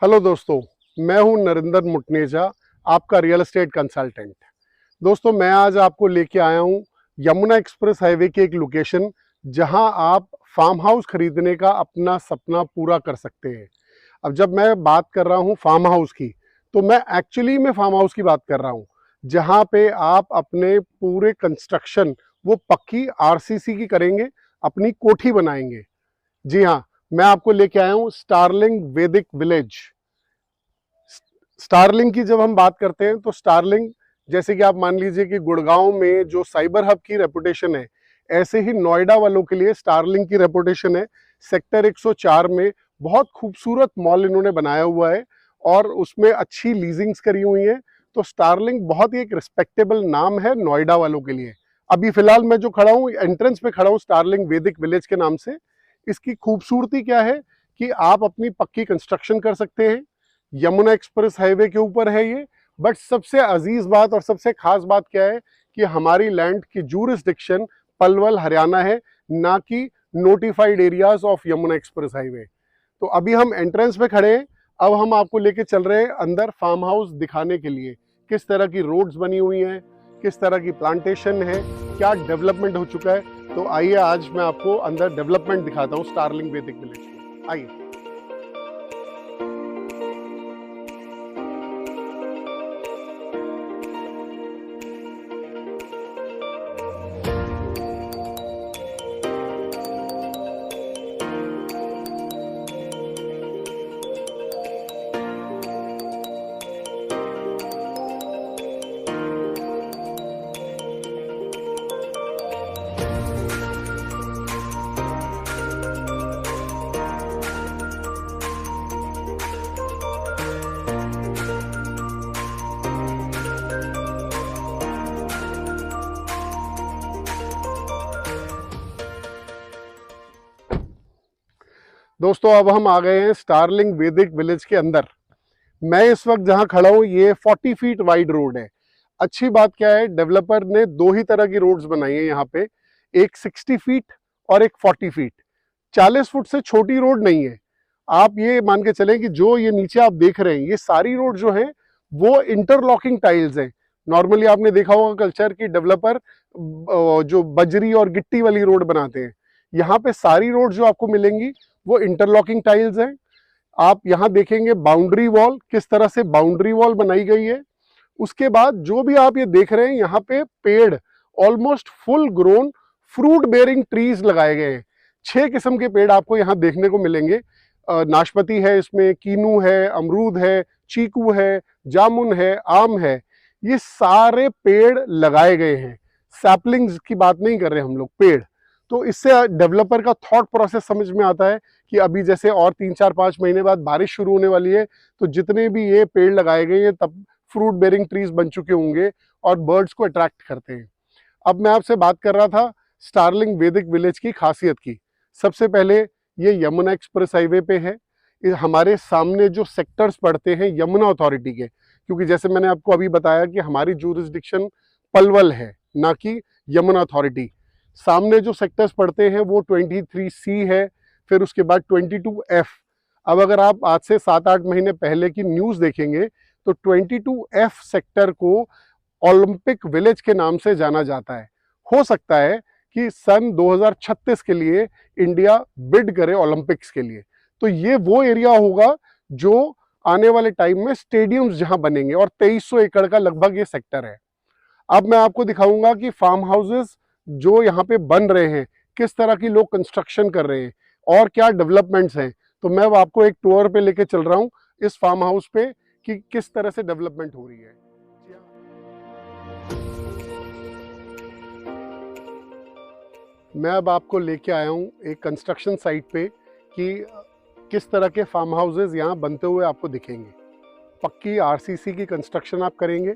Hello दोस्तों, मैं हूं नरेंद्र मुटनेजा, आपका रियल एस्टेट कंसल्टेंट। दोस्तों, मैं आज आपको लेके आया हूं यमुना एक्सप्रेस हाईवे की एक लोकेशन जहां आप फार्म हाउस खरीदने का अपना सपना पूरा कर सकते हैं। अब जब मैं बात कर रहा हूं फार्म हाउस की, तो मैं एक्चुअली में फार्म हाउस की बात कर रहा हूं, जहां पे आप अपने पूरे कंस्ट्रक्शन वो पक्की आरसीसी की करेंगे, अपनी कोठी बनाएंगे। जी हाँ, मैं आपको लेके आया हूँ स्टारलिंग वैदिक विलेज। स्टारलिंक की जब हम बात करते हैं तो स्टारलिंक, जैसे कि आप मान लीजिए कि गुड़गांव में जो साइबर हब की रेपुटेशन है, ऐसे ही नोएडा वालों के लिए स्टारलिंक की रेपुटेशन है। सेक्टर 104 में बहुत खूबसूरत मॉल इन्होंने बनाया हुआ है और उसमें अच्छी लीजिंग्स करी हुई है। तो स्टारलिंक बहुत ही एक रिस्पेक्टेबल नाम है नोएडा वालों के लिए। अभी फिलहाल मैं जो खड़ा हूँ, एंट्रेंस पे खड़ा हूँ स्टारलिंक वैदिक विलेज के नाम से। इसकी खूबसूरती क्या है कि आप अपनी पक्की कंस्ट्रक्शन कर सकते हैं। यमुना एक्सप्रेस हाईवे के ऊपर है ये। बट सबसे अजीज बात और सबसे खास बात क्या है कि हमारी लैंड की जूरिसडिक्शन पलवल हरियाणा है, ना कि notified areas of Yamuna express highway. तो अभी हम एंट्रेंस पे खड़े हैं। अब हम आपको लेके चल रहे हैं अंदर फार्म हाउस दिखाने के लिए, किस तरह की रोड्स बनी हुई हैं, किस तरह की प्लांटेशन है, क्या डेवलपमेंट हो चुका है। तो आइए आज मैं आपको अंदर डेवलपमेंट दिखाता हूँ स्टारलिंग वैदिक विलेज की। आइए। दोस्तों, अब हम आ गए हैं स्टारलिंग वैदिक विलेज के अंदर। मैं इस वक्त जहां खड़ा हूं, ये 40 फीट वाइड रोड है। अच्छी बात क्या है, डेवलपर ने दो ही तरह की रोड्स बनाई है यहाँ पे, एक 60 फीट और एक 40 फीट। 40 फुट से छोटी रोड नहीं है। आप ये मान के चलें कि जो ये नीचे आप देख रहे हैं, ये सारी रोड जो है वो इंटरलॉकिंग टाइल्स हैं। नॉर्मली आपने देखा होगा कल्चर की डेवलपर जो बजरी और गिट्टी वाली रोड बनाते हैं, यहाँ पे सारी रोड जो आपको मिलेंगी वो इंटरलॉकिंग टाइल्स हैं। आप यहाँ देखेंगे बाउंड्री वॉल, किस तरह से बाउंड्री वॉल बनाई गई है। उसके बाद जो भी आप ये देख रहे हैं, यहाँ पे पेड़ almost full grown fruit bearing trees लगाए गए हैं। 6 किस्म के पेड़ आपको यहाँ देखने को मिलेंगे। नाशपाती है, इसमें कीनू है, अमरूद है, चीकू है, जामुन है, आम है। ये सारे पेड़ लगाए गए हैं। सैपलिंग्स की बात नहीं कर रहे हम लोग, पेड़। तो इससे डेवलपर का थॉट प्रोसेस समझ में आता है कि अभी जैसे और 3-4-5 महीने बाद बारिश शुरू होने वाली है, तो जितने भी ये पेड़ लगाए गए हैं तब फ्रूट बेरिंग ट्रीज बन चुके होंगे और बर्ड्स को अट्रैक्ट करते हैं। अब मैं आपसे बात कर रहा था स्टारलिंग वैदिक विलेज की खासियत की। सबसे पहले ये यमुना एक्सप्रेस हाईवे पे है। हमारे सामने जो सेक्टर्स पड़ते हैं यमुना अथॉरिटी के, क्योंकि जैसे मैंने आपको अभी बताया कि हमारी जूरिसडिक्शन पलवल है, ना कि यमुना अथॉरिटी। सामने जो सेक्टर्स पड़ते हैं वो 23C है, फिर उसके बाद 22F। अब अगर आप आज से 7-8 महीने पहले की न्यूज़ देखेंगे तो 22F सेक्टर को ओलंपिक विलेज के नाम से जाना जाता है। हो सकता है कि सन 2036 के लिए इंडिया बिड करे ओलंपिक्स के लिए। तो ये वो एरिया होगा जो आने वाले टाइम में स्टेडियम्स जहां बनेंगे, और 2300 एकड़ का लगभग ये सेक्टर है। अब मैं आपको दिखाऊंगा कि फार्म हाउसेस जो यहाँ पे बन रहे हैं, किस तरह की लोग कंस्ट्रक्शन कर रहे हैं और क्या डेवलपमेंट्स हैं। तो मैं आपको एक टूर पे लेके चल रहा हूँ इस फार्म हाउस पे कि किस तरह से डेवलपमेंट हो रही है। मैं अब आपको लेके आया हूँ एक कंस्ट्रक्शन साइट पे कि किस तरह के फार्म हाउसेस यहाँ बनते हुए आपको दिखेंगे। पक्की आरसीसी की कंस्ट्रक्शन आप करेंगे।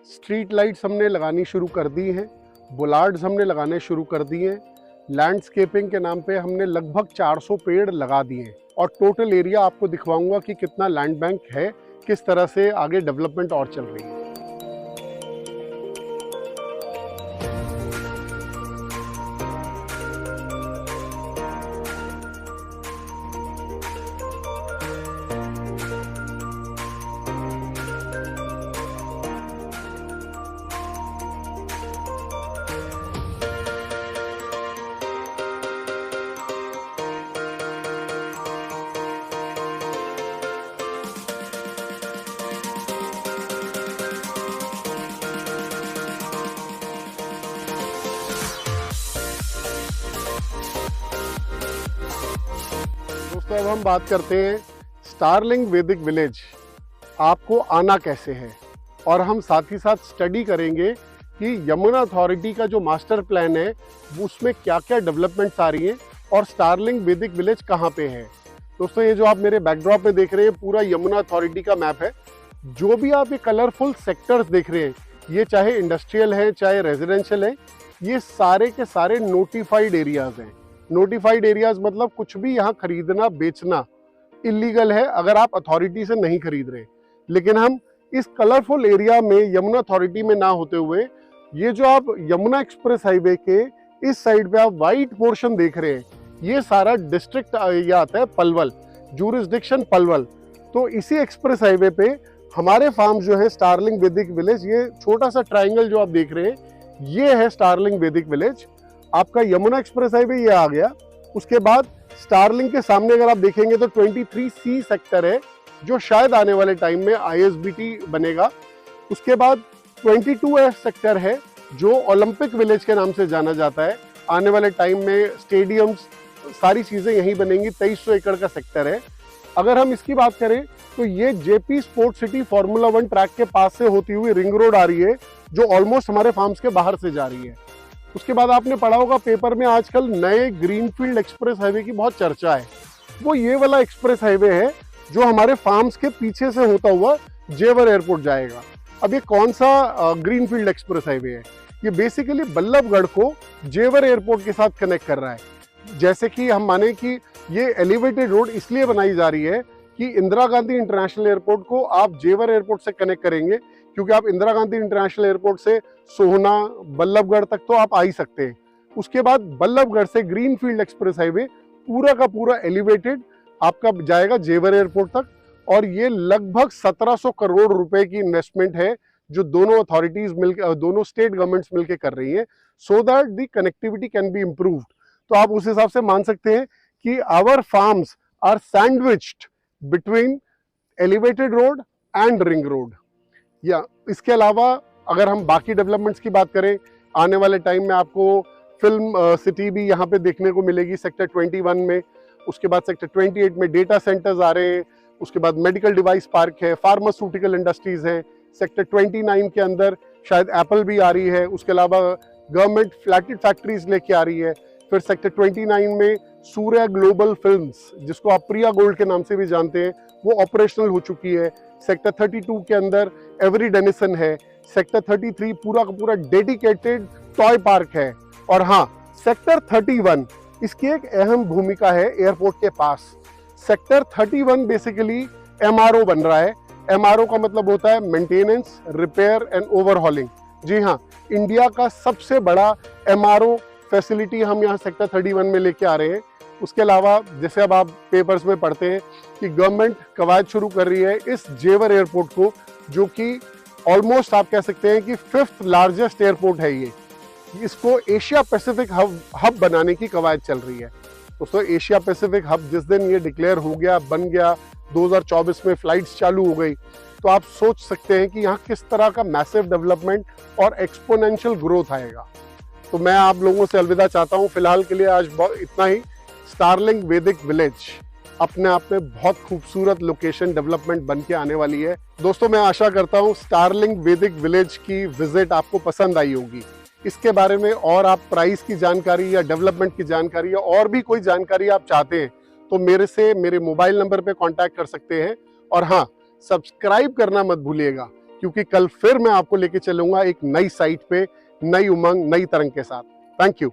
स्ट्रीट लाइट्स हमने लगानी शुरू कर दी हैं, बुलार्ड्स हमने लगाने शुरू कर दिए हैं। लैंडस्केपिंग के नाम पे हमने लगभग 400 पेड़ लगा दिए हैं, और टोटल एरिया आपको दिखवाऊंगा कि कितना लैंड बैंक है, किस तरह से आगे डेवलपमेंट और चल रही है। दोस्तों अब हम बात करते हैं स्टारलिंक वैदिक विलेज आपको आना कैसे है, और हम साथ ही साथ स्टडी करेंगे कि यमुना अथॉरिटी का जो मास्टर प्लान है उसमें क्या क्या डेवलपमेंट्स आ रही हैं और स्टारलिंक वैदिक विलेज कहाँ पे है। दोस्तों ये जो आप मेरे बैकड्रॉप में देख रहे हैं पूरा यमुना अथॉरिटी का मैप है। जो भी आप ये कलरफुल सेक्टर्स देख रहे हैं, ये चाहे इंडस्ट्रियल है चाहे रेजिडेंशियल है, ये सारे के सारे नोटिफाइड एरियाज हैं। नोटिफाइड एरियाज मतलब कुछ भी यहाँ खरीदना बेचना इलीगल है अगर आप अथॉरिटी से नहीं खरीद रहे। लेकिन हम इस कलरफुल एरिया में यमुना अथॉरिटी में ना होते हुए, ये जो आप यमुना एक्सप्रेस हाईवे के इस साइड पे आप वाइट पोर्शन देख रहे हैं, ये सारा डिस्ट्रिक्ट ये आता है पलवल, जूरिसडिक्शन पलवल। तो इसी एक्सप्रेस हाईवे पे हमारे फार्म जो है स्टारलिंक वैदिक विलेज, ये छोटा सा ट्राइंगल जो आप देख रहे हैं ये है स्टारलिंक वैदिक विलेज। आपका यमुना एक्सप्रेस हाईवे ये आ गया। उसके बाद स्टारलिंक के सामने अगर आप देखेंगे तो 23C सेक्टर है जो शायद आने वाले टाइम में ISBT बनेगा। उसके बाद 22F सेक्टर है जो ओलंपिक विलेज के नाम से जाना जाता है। आने वाले टाइम में स्टेडियम्स सारी चीजें यहीं बनेंगी। 2300 एकड़ का सेक्टर है। अगर हम इसकी बात करें तो ये JP sports city formula 1 track के पास से होती हुई रिंग रोड आ रही है जो ऑलमोस्ट हमारे फार्म्स के बाहर से जा रही है। उसके बाद आपने पढ़ा होगा पेपर में आजकल नए ग्रीनफील्ड एक्सप्रेस हाईवे की बहुत चर्चा है। वो ये वाला एक्सप्रेस हाईवे है जो हमारे फार्म्स के पीछे से होता हुआ जेवर एयरपोर्ट जाएगा। अब ये कौन सा ग्रीनफील्ड एक्सप्रेस हाईवे है? ये बेसिकली बल्लभगढ़ को जेवर एयरपोर्ट के साथ कनेक्ट कर रहा है। जैसे कि हम माने कि ये एलिवेटेड रोड इसलिए बनाई जा रही है कि इंदिरा गांधी इंटरनेशनल एयरपोर्ट को आप जेवर एयरपोर्ट से कनेक्ट करेंगे, क्योंकि आप इंदिरा गांधी इंटरनेशनल एयरपोर्ट से सोहना बल्लभगढ़ तक तो आप आ ही सकते हैं। उसके बाद बल्लभगढ़ से ग्रीनफील्ड एक्सप्रेस हाईवे पूरा का पूरा एलिवेटेड आपका जाएगा जेवर एयरपोर्ट तक, और ये लगभग 1700 करोड़ रुपए की इन्वेस्टमेंट है जो दोनों अथॉरिटीज मिलकर, दोनों स्टेट गवर्नमेंट्स मिलकर कर रही हैं, so that the connectivity can be improved. तो आप उस हिसाब से मान सकते हैं कि our farms are sandwiched between elevated road and ring road. या इसके अलावा अगर हम बाकी डेवलपमेंट्स की बात करें, आने वाले टाइम में आपको फिल्म सिटी भी यहाँ पे देखने को मिलेगी सेक्टर 21 में। उसके बाद सेक्टर 28 में डेटा सेंटर्स आ रहे हैं। उसके बाद मेडिकल डिवाइस पार्क है, फार्मास्यूटिकल इंडस्ट्रीज है। सेक्टर 29 के अंदर शायद एप्पल भी आ रही है। उसके अलावा गवर्नमेंट फ्लैटेड फैक्ट्रीज लेके आ रही है। फिर सेक्टर 29 में सूर्या ग्लोबल फिल्म्स, जिसको आप प्रिया गोल्ड के नाम से भी जानते हैं, वो ऑपरेशनल हो चुकी है। सेक्टर 32 के अंदर एवरी डेनिसन है। सेक्टर 33 पूरा का पूरा डेडिकेटेड टॉय पार्क है। और हाँ, सेक्टर 31 इसकी एक अहम भूमिका है एयरपोर्ट के पास। सेक्टर 31 बेसिकली MRO बन रहा है। MRO का मतलब होता है मेंटेनेंस, रिपेयर एंड ओवरहॉलिंग। जी हाँ, इंडिया का सबसे बड़ा MRO फैसिलिटी हम यहाँ सेक्टर 31 में लेके आ रहे हैं। उसके अलावा जैसे अब आप पेपर्स में पढ़ते हैं कि गवर्नमेंट कवायद शुरू कर रही है इस जेवर एयरपोर्ट को, जो कि ऑलमोस्ट आप कह सकते हैं कि 5th लार्जेस्ट एयरपोर्ट है ये। इसको एशिया पैसिफिक हब बनाने की कवायद चल रही है। दोस्तों एशिया पैसिफिक हब जिस दिन ये डिक्लेयर हो गया, बन गया, 2024 में फ्लाइट्स चालू हो गई, तो आप सोच सकते हैं कि यहाँ किस तरह का मैसिव डेवलपमेंट और एक्सपोनेंशियल ग्रोथ आएगा। तो मैं आप लोगों से अलविदा चाहता हूँ फिलहाल के लिए। आज इतना ही। स्टारलिंक वैदिक विलेज अपने आप में बहुत खूबसूरत लोकेशन डेवलपमेंट बन के आने वाली है। दोस्तों मैं आशा करता हूँ स्टारलिंक वैदिक विलेज की विजिट आपको पसंद आई होगी। इसके बारे में और आप प्राइस की जानकारी या डेवलपमेंट की जानकारी या और भी कोई जानकारी आप चाहते हैं तो मेरे मोबाइल नंबर पे कांटेक्ट कर सकते हैं। और हाँ, सब्सक्राइब करना मत भूलिएगा, क्योंकि कल फिर मैं आपको लेके चलूंगा एक नई साइट पे, नई उमंग, नई तरंग के साथ। Thank you.